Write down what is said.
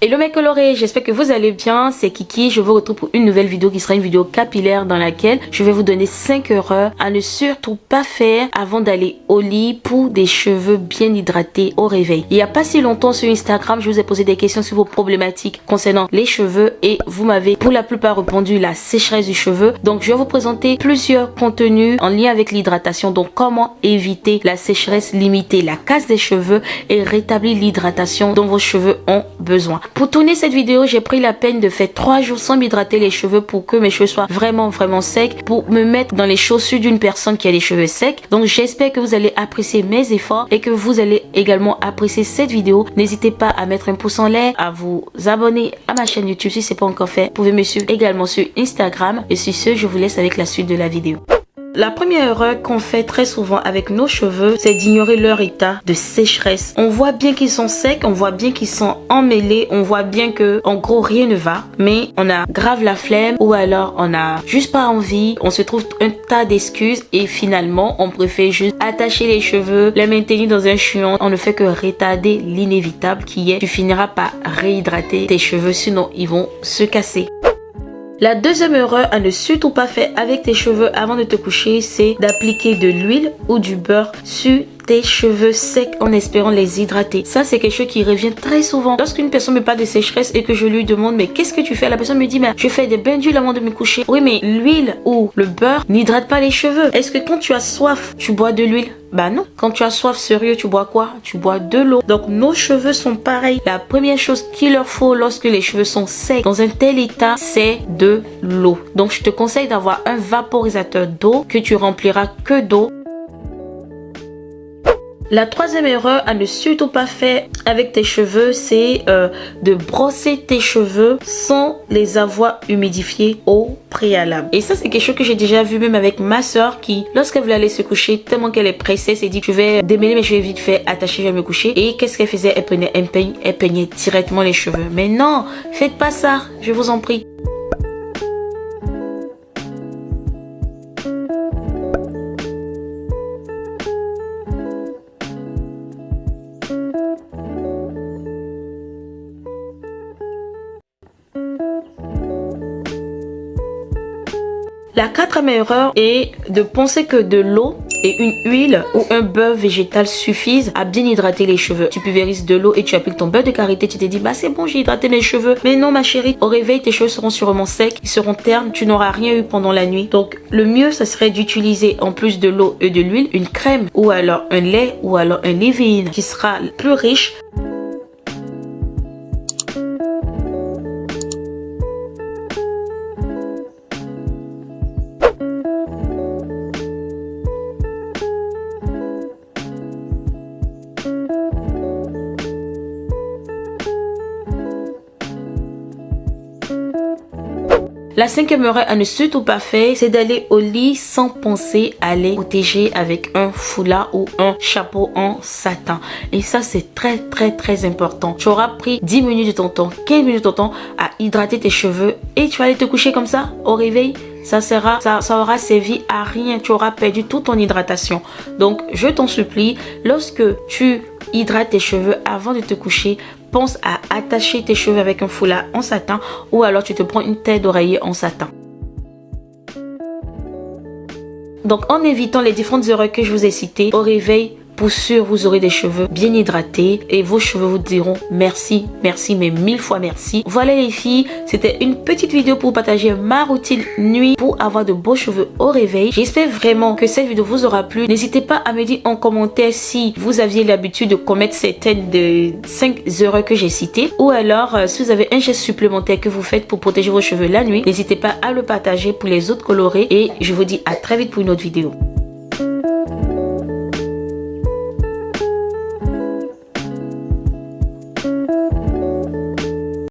Hello mes colorés, j'espère que vous allez bien, c'est Kiki, je vous retrouve pour une nouvelle vidéo qui sera une vidéo capillaire dans laquelle je vais vous donner 5 erreurs à ne surtout pas faire avant d'aller au lit pour des cheveux bien hydratés au réveil. Il n'y a pas si longtemps sur Instagram, je vous ai posé des questions sur vos problématiques concernant les cheveux et vous m'avez pour la plupart répondu la sécheresse du cheveu. Donc je vais vous présenter plusieurs contenus en lien avec l'hydratation, donc comment éviter la sécheresse, limiter la casse des cheveux et rétablir l'hydratation dont vos cheveux ont besoin. Pour tourner cette vidéo, j'ai pris la peine de faire 3 jours sans m'hydrater les cheveux pour que mes cheveux soient vraiment secs, pour me mettre dans les chaussures d'une personne qui a les cheveux secs. Donc j'espère que vous allez apprécier mes efforts et que vous allez également apprécier cette vidéo. N'hésitez pas à mettre un pouce en l'air, à vous abonner à ma chaîne YouTube si ce n'est pas encore fait. Vous pouvez me suivre également sur Instagram. Et sur ce, je vous laisse avec la suite de la vidéo. La première erreur qu'on fait très souvent avec nos cheveux, c'est d'ignorer leur état de sécheresse. On voit bien qu'ils sont secs, on voit bien qu'ils sont emmêlés, on voit bien que en gros rien ne va, mais on a grave la flemme ou alors on a juste pas envie, on se trouve un tas d'excuses et finalement on préfère juste attacher les cheveux, les maintenir dans un chion. On ne fait que retarder l'inévitable qui est tu finiras par réhydrater tes cheveux, sinon ils vont se casser. La deuxième erreur à ne surtout pas faire avec tes cheveux avant de te coucher, c'est d'appliquer de l'huile ou du beurre sur tes cheveux secs en espérant les hydrater. Ça, c'est quelque chose qui revient très souvent. Lorsqu'une personne me parle de sécheresse et que je lui demande mais qu'est-ce que tu fais? La personne me dit mais je fais des bains d'huile avant de me coucher. Oui, mais l'huile ou le beurre n'hydrate pas les cheveux. Est-ce que quand tu as soif, tu bois de l'huile? Bah non. Quand tu as soif sérieux, tu bois quoi? Tu bois de l'eau. Donc nos cheveux sont pareils. La première chose qu'il leur faut lorsque les cheveux sont secs dans un tel état, c'est de l'eau. Donc je te conseille d'avoir un vaporisateur d'eau que tu rempliras que d'eau. La troisième erreur à ne surtout pas faire avec tes cheveux, c'est de brosser tes cheveux sans les avoir humidifiés au préalable. Et ça, c'est quelque chose que j'ai déjà vu même avec ma soeur qui, lorsqu'elle voulait aller se coucher, tellement qu'elle est pressée, s'est dit je vais démêler mes cheveux vite fait, attacher, je vais me coucher. Et qu'est-ce qu'elle faisait? Elle prenait un peigne, elle peignait directement les cheveux. Mais non, faites pas ça, je vous en prie. La quatrième erreur est de penser que de l'eau et une huile ou un beurre végétal suffisent à bien hydrater les cheveux. Tu pulvérises de l'eau et tu appliques ton beurre de karité. Tu te dis, bah c'est bon, j'ai hydraté mes cheveux. Mais non, ma chérie, au réveil, tes cheveux seront sûrement secs, ils seront ternes, tu n'auras rien eu pendant la nuit. Donc, le mieux, ça serait d'utiliser, en plus de l'eau et de l'huile, une crème ou alors un lait ou alors un leave-in qui sera plus riche. La cinquième erreur à ne surtout pas faire, c'est d'aller au lit sans penser à les protéger avec un foulard ou un chapeau en satin. Et ça, c'est très important. Tu auras pris 10 minutes de ton temps, 15 minutes de ton temps à hydrater tes cheveux et tu vas aller te coucher comme ça au réveil. Ça aura servi à rien. Tu auras perdu toute ton hydratation. Donc, je t'en supplie, lorsque tu hydrates tes cheveux avant de te coucher, pense à attacher tes cheveux avec un foulard en satin ou alors tu te prends une tête d'oreiller en satin. Donc, en évitant les différentes erreurs que je vous ai citées, au réveil, pour sûr, vous aurez des cheveux bien hydratés et vos cheveux vous diront merci, mais 1000 fois merci. Voilà les filles, c'était une petite vidéo pour partager ma routine nuit pour avoir de beaux cheveux au réveil. J'espère vraiment que cette vidéo vous aura plu. N'hésitez pas à me dire en commentaire si vous aviez l'habitude de commettre certaines des 5 erreurs que j'ai citées ou alors si vous avez un geste supplémentaire que vous faites pour protéger vos cheveux la nuit. N'hésitez pas à le partager pour les autres colorés et je vous dis à très vite pour une autre vidéo.